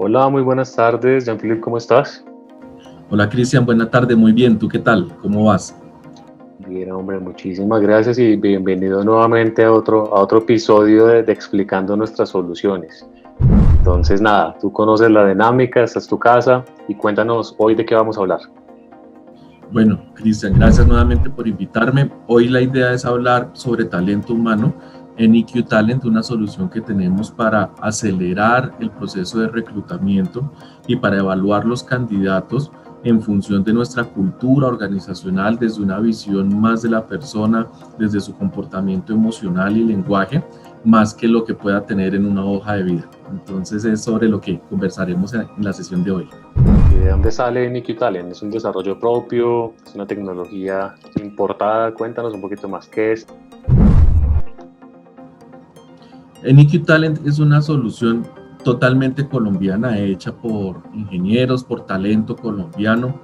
Hola, muy buenas tardes, Jean-Philippe, ¿cómo estás? Hola Cristian, buena tarde, muy bien, ¿tú qué tal? ¿Cómo vas? Bien, hombre, muchísimas gracias y bienvenido nuevamente a otro episodio de Explicando nuestras soluciones. Entonces, nada, tú conoces la dinámica, esta es tu casa y cuéntanos hoy de qué vamos a hablar. Bueno, Cristian, gracias nuevamente por invitarme. Hoy la idea es hablar sobre talento humano en EQ Talent, una solución que tenemos para acelerar el proceso de reclutamiento y para evaluar los candidatos en función de nuestra cultura organizacional, desde una visión más de la persona, desde su comportamiento emocional y lenguaje, más que lo que pueda tener en una hoja de vida. Entonces es sobre lo que conversaremos en la sesión de hoy. ¿Y de dónde sale Nikki Talent? ¿Es un desarrollo propio? ¿Es una tecnología importada? Cuéntanos un poquito más qué es. EQ Talent es una solución totalmente colombiana, hecha por ingenieros, por talento colombiano.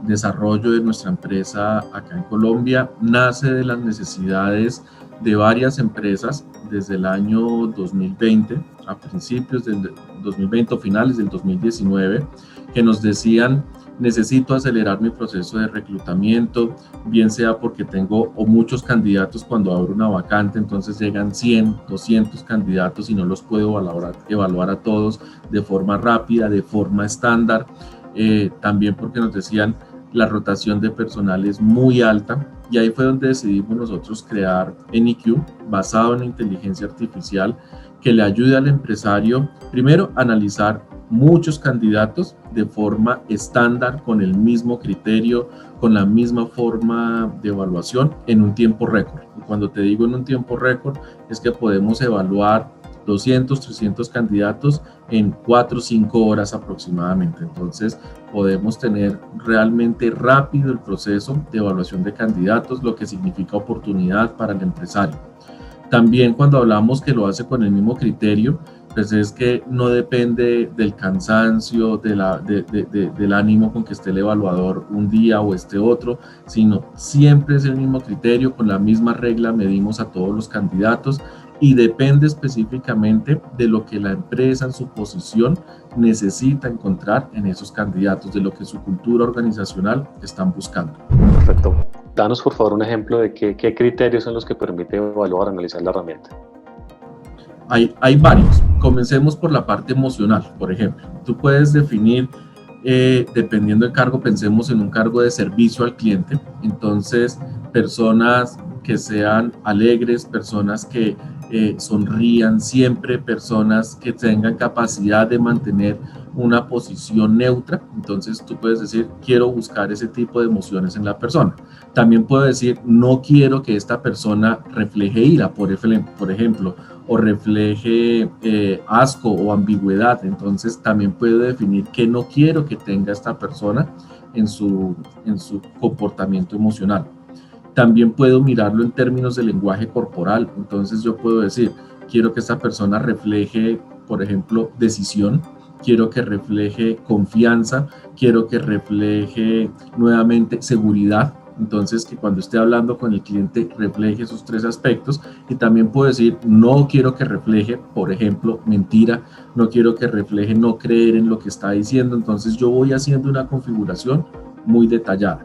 Desarrollo de nuestra empresa acá en Colombia nace de las necesidades de varias empresas desde el año 2020, a principios del 2020 o finales del 2019, que nos decían: necesito acelerar mi proceso de reclutamiento, bien sea porque tengo o muchos candidatos cuando abro una vacante, entonces llegan 100, 200 candidatos y no los puedo evaluar a todos de forma rápida, de forma estándar. También porque nos decían la rotación de personal es muy alta, y ahí fue donde decidimos nosotros crear NEQ basado en la inteligencia artificial, que le ayude al empresario primero a analizar muchos candidatos de forma estándar, con el mismo criterio, con la misma forma de evaluación en un tiempo récord. Y cuando te digo en un tiempo récord, es que podemos evaluar 200, 300 candidatos en 4 o 5 horas aproximadamente. Entonces podemos tener realmente rápido el proceso de evaluación de candidatos, lo que significa oportunidad para el empresario. También cuando hablamos que lo hace con el mismo criterio, pues es que no depende del cansancio, del ánimo con que esté el evaluador un día o este otro, sino siempre es el mismo criterio, con la misma regla medimos a todos los candidatos, y depende específicamente de lo que la empresa en su posición necesita encontrar en esos candidatos, de lo que su cultura organizacional están buscando. Perfecto. Danos por favor un ejemplo de qué criterios son los que permite evaluar, analizar la herramienta. Hay varios. Comencemos por la parte emocional, por ejemplo. Tú puedes definir, dependiendo del cargo, pensemos en un cargo de servicio al cliente. Entonces, personas que sean alegres, personas que sonrían siempre, personas que tengan capacidad de mantener una posición neutra. Entonces tú puedes decir: quiero buscar ese tipo de emociones en la persona. También puedo decir: no quiero que esta persona refleje ira, por ejemplo, o refleje asco o ambigüedad. Entonces también puedo definir qué no quiero que tenga esta persona en su comportamiento emocional. También puedo mirarlo en términos de lenguaje corporal. Entonces yo puedo decir: quiero que esta persona refleje, por ejemplo, decisión, quiero que refleje confianza, quiero que refleje nuevamente seguridad. Entonces, que cuando esté hablando con el cliente refleje esos tres aspectos. Y también puedo decir: no quiero que refleje, por ejemplo, mentira, no quiero que refleje no creer en lo que está diciendo. Entonces yo voy haciendo una configuración muy detallada.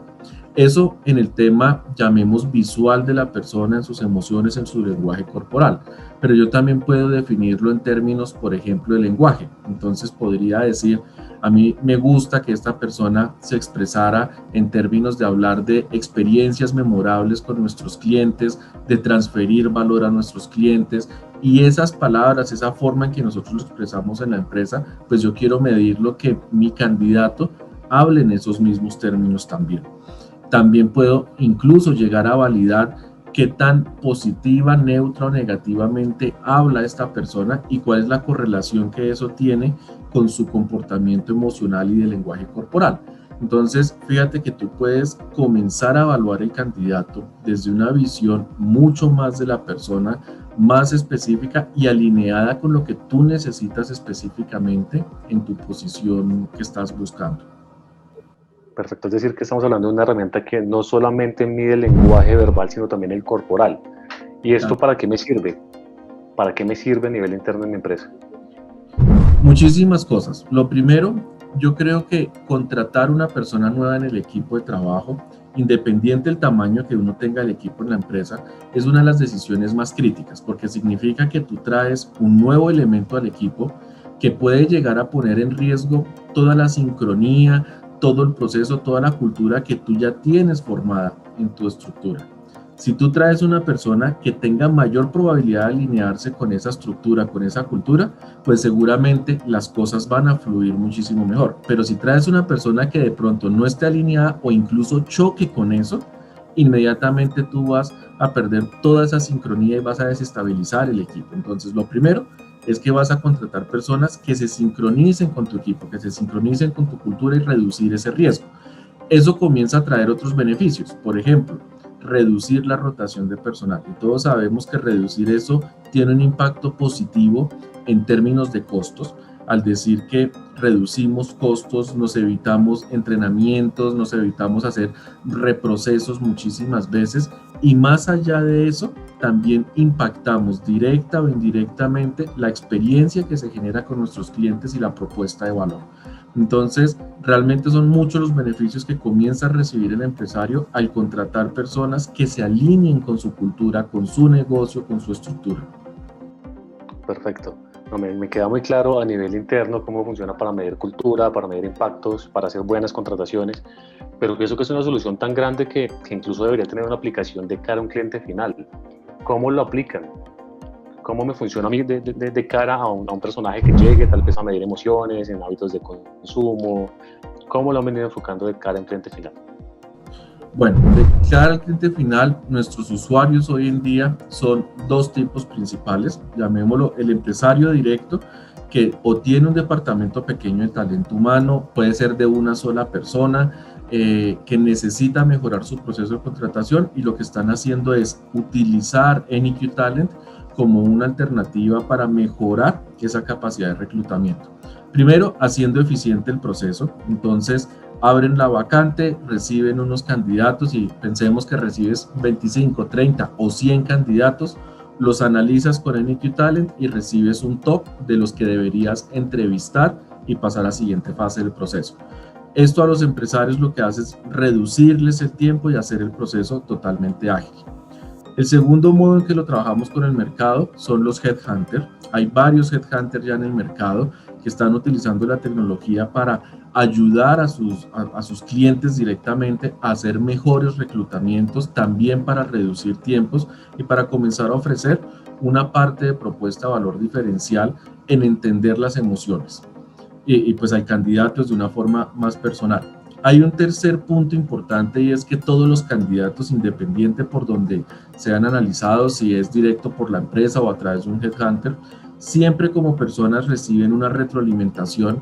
Eso en el tema, llamemos, visual de la persona, en sus emociones, en su lenguaje corporal. Pero yo también puedo definirlo en términos, por ejemplo, de lenguaje. Entonces podría decir: a mí me gusta que esta persona se expresara en términos de hablar de experiencias memorables con nuestros clientes, de transferir valor a nuestros clientes. Y esas palabras, esa forma en que nosotros lo expresamos en la empresa, pues yo quiero medir lo que mi candidato hable en esos mismos términos también. También puedo incluso llegar a validar qué tan positiva, neutra o negativamente habla esta persona, y cuál es la correlación que eso tiene con su comportamiento emocional y de lenguaje corporal. Entonces, fíjate que tú puedes comenzar a evaluar el candidato desde una visión mucho más de la persona, más específica y alineada con lo que tú necesitas específicamente en tu posición que estás buscando. Perfecto, es decir, que estamos hablando de una herramienta que no solamente mide el lenguaje verbal, sino también el corporal. ¿Y esto para qué me sirve? ¿Para qué me sirve a nivel interno en mi empresa? Muchísimas cosas. Lo primero, yo creo que contratar una persona nueva en el equipo de trabajo, independiente del tamaño que uno tenga el equipo en la empresa, es una de las decisiones más críticas, porque significa que tú traes un nuevo elemento al equipo que puede llegar a poner en riesgo toda la sincronía, todo el proceso, toda la cultura que tú ya tienes formada en tu estructura. Si tú traes una persona que tenga mayor probabilidad de alinearse con esa estructura, con esa cultura, pues seguramente las cosas van a fluir muchísimo mejor. Pero si traes una persona que de pronto no esté alineada o incluso choque con eso, inmediatamente tú vas a perder toda esa sincronía y vas a desestabilizar el equipo. Entonces, lo primero es que vas a contratar personas que se sincronicen con tu equipo, que se sincronicen con tu cultura y reducir ese riesgo. Eso comienza a traer otros beneficios. Por ejemplo, reducir la rotación de personal. Y todos sabemos que reducir eso tiene un impacto positivo en términos de costos, al decir que reducimos costos, nos evitamos entrenamientos, nos evitamos hacer reprocesos muchísimas veces y más allá de eso, también impactamos directa o indirectamente la experiencia que se genera con nuestros clientes y la propuesta de valor. Entonces, realmente son muchos los beneficios que comienza a recibir el empresario al contratar personas que se alineen con su cultura, con su negocio, con su estructura. Perfecto. No, me queda muy claro a nivel interno cómo funciona para medir cultura, para medir impactos, para hacer buenas contrataciones, pero pienso que es una solución tan grande que incluso debería tener una aplicación de cara a un cliente final. ¿Cómo lo aplican? ¿Cómo me funciona a mí de cara a un personaje que llegue tal vez a medir emociones, en hábitos de consumo? ¿Cómo lo han venido enfocando de cara a un cliente final? Bueno, de cara al cliente final, nuestros usuarios hoy en día son dos tipos principales, llamémoslo el empresario directo, que o tiene un departamento pequeño de talento humano, puede ser de una sola persona, que necesita mejorar su proceso de contratación y lo que están haciendo es utilizar NEQ Talent como una alternativa para mejorar esa capacidad de reclutamiento. Primero, haciendo eficiente el proceso, entonces abren la vacante, reciben unos candidatos y pensemos que recibes 25, 30 o 100 candidatos, los analizas con NEQ Talent y recibes un top de los que deberías entrevistar y pasar a la siguiente fase del proceso. Esto a los empresarios lo que hace es reducirles el tiempo y hacer el proceso totalmente ágil. El segundo modo en que lo trabajamos con el mercado son los headhunters. Hay varios headhunters ya en el mercado que están utilizando la tecnología para ayudar a sus clientes directamente a hacer mejores reclutamientos, también para reducir tiempos y para comenzar a ofrecer una parte de propuesta de valor diferencial en entender las emociones y pues hay candidatos de una forma más personal. Hay un tercer punto importante y es que todos los candidatos, independiente por donde sean analizados, si es directo por la empresa o a través de un headhunter, siempre como personas reciben una retroalimentación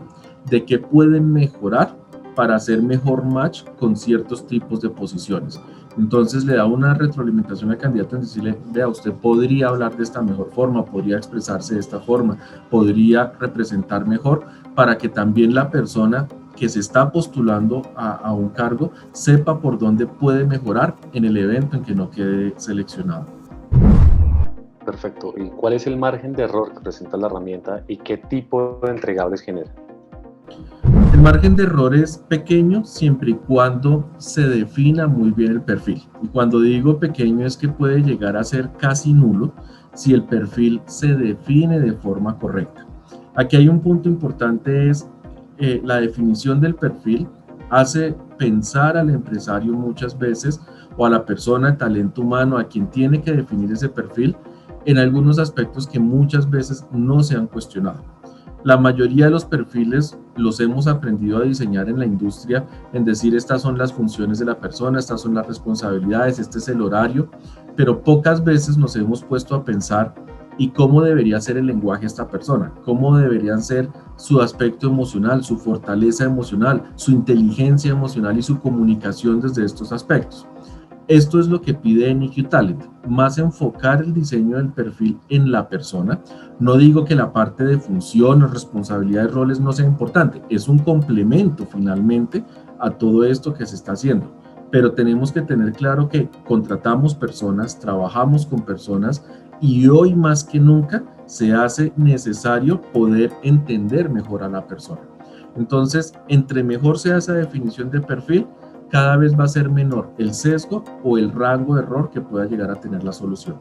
de qué pueden mejorar para hacer mejor match con ciertos tipos de posiciones. Entonces le da una retroalimentación al candidato en decirle, vea, usted podría hablar de esta mejor forma, podría expresarse de esta forma, podría representar mejor para que también la persona que se está postulando a un cargo sepa por dónde puede mejorar en el evento en que no quede seleccionado. Perfecto. ¿Y cuál es el margen de error que presenta la herramienta y qué tipo de entregables genera? El margen de error es pequeño siempre y cuando se defina muy bien el perfil. Y cuando digo pequeño es que puede llegar a ser casi nulo si el perfil se define de forma correcta. Aquí hay un punto importante, es la definición del perfil hace pensar al empresario muchas veces o a la persona de talento humano a quien tiene que definir ese perfil en algunos aspectos que muchas veces no se han cuestionado. La mayoría de los perfiles los hemos aprendido a diseñar en la industria, en decir estas son las funciones de la persona, estas son las responsabilidades, este es el horario, pero pocas veces nos hemos puesto a pensar y cómo debería ser el lenguaje de esta persona, cómo deberían ser su aspecto emocional, su fortaleza emocional, su inteligencia emocional y su comunicación desde estos aspectos. Esto es lo que pide NEQ Talent, más enfocar el diseño del perfil en la persona. No digo que la parte de función o responsabilidad de roles no sea importante, es un complemento finalmente a todo esto que se está haciendo. Pero tenemos que tener claro que contratamos personas, trabajamos con personas y hoy más que nunca se hace necesario poder entender mejor a la persona. Entonces, entre mejor sea esa definición de perfil, cada vez va a ser menor el sesgo o el rango de error que pueda llegar a tener la solución.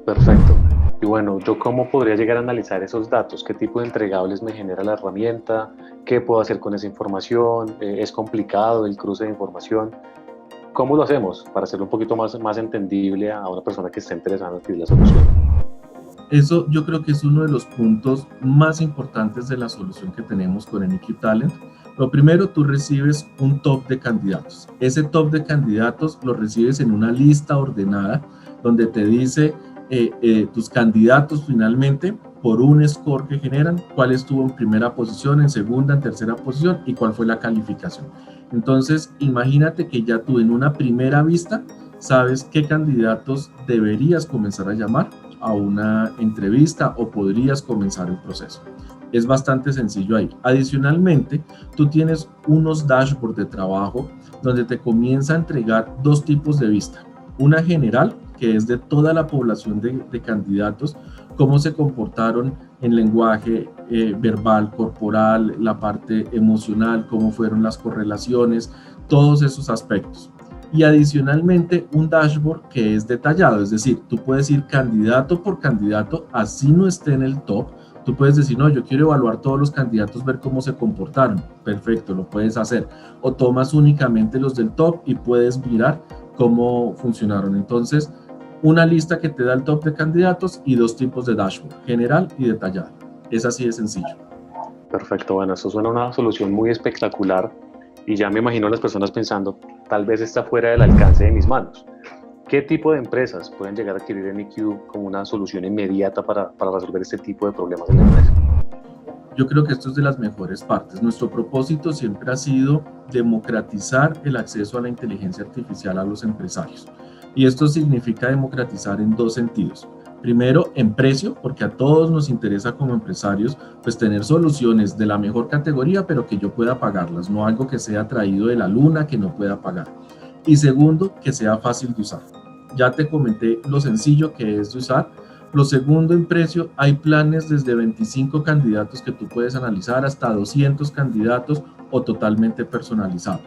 Perfecto. Y bueno, ¿yo cómo podría llegar a analizar esos datos? ¿Qué tipo de entregables me genera la herramienta? ¿Qué puedo hacer con esa información? ¿Es complicado el cruce de información? ¿Cómo lo hacemos para hacerlo un poquito más entendible a una persona que esté interesada en adquirir la solución? Eso yo creo que es uno de los puntos más importantes de la solución que tenemos con NQ Talent. Lo primero, tú recibes un top de candidatos. Ese top de candidatos lo recibes en una lista ordenada donde te dice tus candidatos finalmente por un score que generan, cuál estuvo en primera posición, en segunda, en tercera posición y cuál fue la calificación. Entonces, imagínate que ya tú en una primera vista sabes qué candidatos deberías comenzar a llamar a una entrevista o podrías comenzar el proceso. Es bastante sencillo ahí. Adicionalmente, tú tienes unos dashboards de trabajo donde te comienza a entregar dos tipos de vista. Una general, que es de toda la población de candidatos, cómo se comportaron en lenguaje verbal, corporal, la parte emocional, cómo fueron las correlaciones, todos esos aspectos. Y adicionalmente un dashboard que es detallado, es decir, tú puedes ir candidato por candidato, así no esté en el top. Tú puedes decir, no, yo quiero evaluar todos los candidatos, ver cómo se comportaron. Perfecto, lo puedes hacer. O tomas únicamente los del top y puedes mirar cómo funcionaron. Entonces, una lista que te da el top de candidatos y dos tipos de dashboard, general y detallado. Es así de sencillo. Perfecto, bueno, eso suena una solución muy espectacular y ya me imagino a las personas pensando, tal vez está fuera del alcance de mis manos. ¿Qué tipo de empresas pueden llegar a adquirir NQ como una solución inmediata para resolver este tipo de problemas en la empresa? Yo creo que esto es de las mejores partes. Nuestro propósito siempre ha sido democratizar el acceso a la inteligencia artificial a los empresarios. Y esto significa democratizar en dos sentidos. Primero, en precio, porque a todos nos interesa como empresarios pues tener soluciones de la mejor categoría, pero que yo pueda pagarlas, no algo que sea traído de la luna que no pueda pagar. Y segundo, que sea fácil de usar. Ya te comenté lo sencillo que es de usar. Lo segundo, en precio, hay planes desde 25 candidatos que tú puedes analizar hasta 200 candidatos o totalmente personalizado.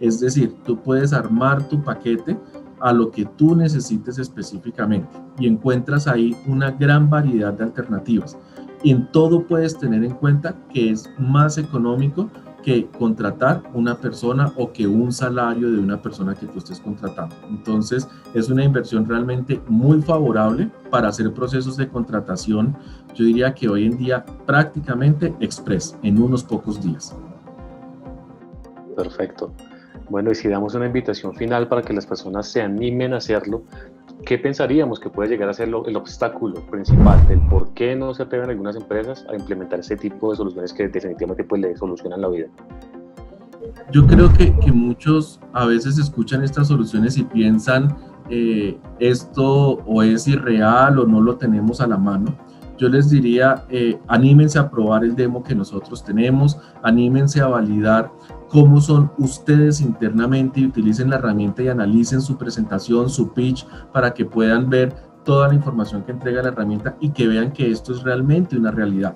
Es decir, tú puedes armar tu paquete a lo que tú necesites específicamente y encuentras ahí una gran variedad de alternativas. Y en todo puedes tener en cuenta que es más económico que contratar una persona o que un salario de una persona que tú estés contratando. Entonces, es una inversión realmente muy favorable para hacer procesos de contratación. Yo diría que hoy en día prácticamente express, en unos pocos días. Perfecto. Bueno, y si damos una invitación final para que las personas se animen a hacerlo, ¿qué pensaríamos que puede llegar a ser el obstáculo principal del por qué no se atreven algunas empresas a implementar ese tipo de soluciones que definitivamente pues, le solucionan la vida? Yo creo que muchos a veces escuchan estas soluciones y piensan esto o es irreal o no lo tenemos a la mano. Yo les diría, anímense a probar el demo que nosotros tenemos, anímense a validar cómo son ustedes internamente y utilicen la herramienta y analicen su presentación, su pitch, para que puedan ver toda la información que entrega la herramienta y que vean que esto es realmente una realidad.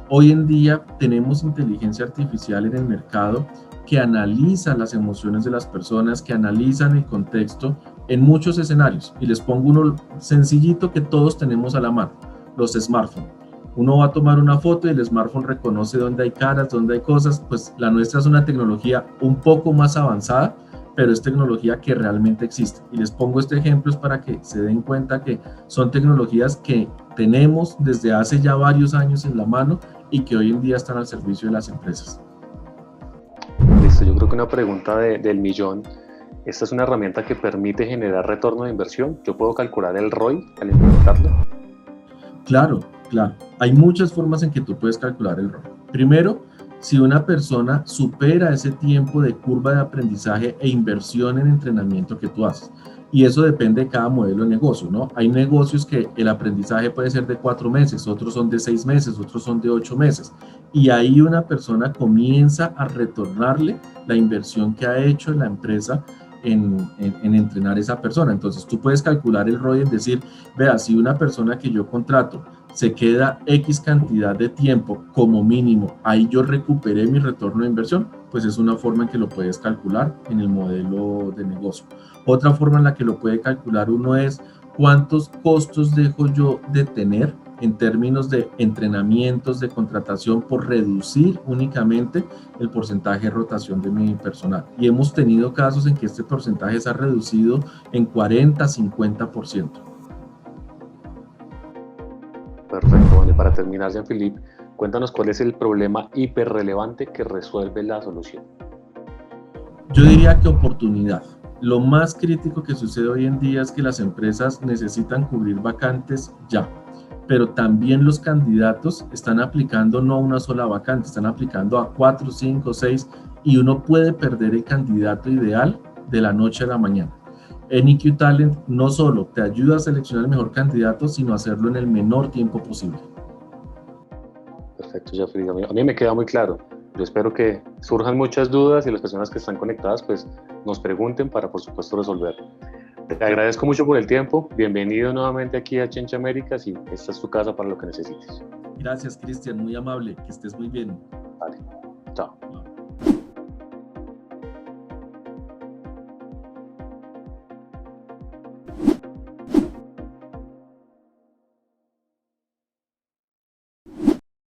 Hoy en día tenemos inteligencia artificial en el mercado que analiza las emociones de las personas, que analizan el contexto en muchos escenarios. Y les pongo uno sencillito que todos tenemos a la mano, los smartphones. Uno va a tomar una foto y el smartphone reconoce dónde hay caras, dónde hay cosas. Pues la nuestra es una tecnología un poco más avanzada, pero es tecnología que realmente existe. Y les pongo este ejemplo es para que se den cuenta que son tecnologías que tenemos desde hace ya varios años en la mano y que hoy en día están al servicio de las empresas. Listo, yo creo que una pregunta del millón. ¿Esta es una herramienta que permite generar retorno de inversión? ¿Yo puedo calcular el ROI al implementarlo? Claro, claro. Hay muchas formas en que tú puedes calcular el ROI. Primero, si una persona supera ese tiempo de curva de aprendizaje e inversión en entrenamiento que tú haces. Y eso depende de cada modelo de negocio, ¿no? Hay negocios que el aprendizaje puede ser de 4 meses, otros son de 6 meses, otros son de 8 meses. Y ahí una persona comienza a retornarle la inversión que ha hecho en la empresa en entrenar a esa persona. Entonces tú puedes calcular el ROI y decir, vea, si una persona que yo contrato se queda X cantidad de tiempo como mínimo, ahí yo recuperé mi retorno de inversión, pues es una forma en que lo puedes calcular en el modelo de negocio. Otra forma en la que lo puede calcular uno es cuántos costos dejo yo de tener en términos de entrenamientos, de contratación, por reducir únicamente el porcentaje de rotación de mi personal. Y hemos tenido casos en que este porcentaje se ha reducido en 40, 50%. Perfecto. Bueno, y para terminar, Jean-Philippe, cuéntanos cuál es el problema hiperrelevante que resuelve la solución. Yo diría que oportunidad. Lo más crítico que sucede hoy en día es que las empresas necesitan cubrir vacantes ya, pero también los candidatos están aplicando no a una sola vacante, están aplicando a 4, 5, 6, y uno puede perder el candidato ideal de la noche a la mañana. En EQ Talent no solo te ayuda a seleccionar el mejor candidato, sino a hacerlo en el menor tiempo posible. Perfecto, Jean-Philippe. A mí me queda muy claro. Yo espero que surjan muchas dudas y las personas que están conectadas pues nos pregunten para por supuesto resolverlo. Te agradezco mucho por el tiempo. Bienvenido nuevamente aquí a Chencha Américas y esta es tu casa para lo que necesites. Gracias, Cristian, muy amable, que estés muy bien. Vale, chao.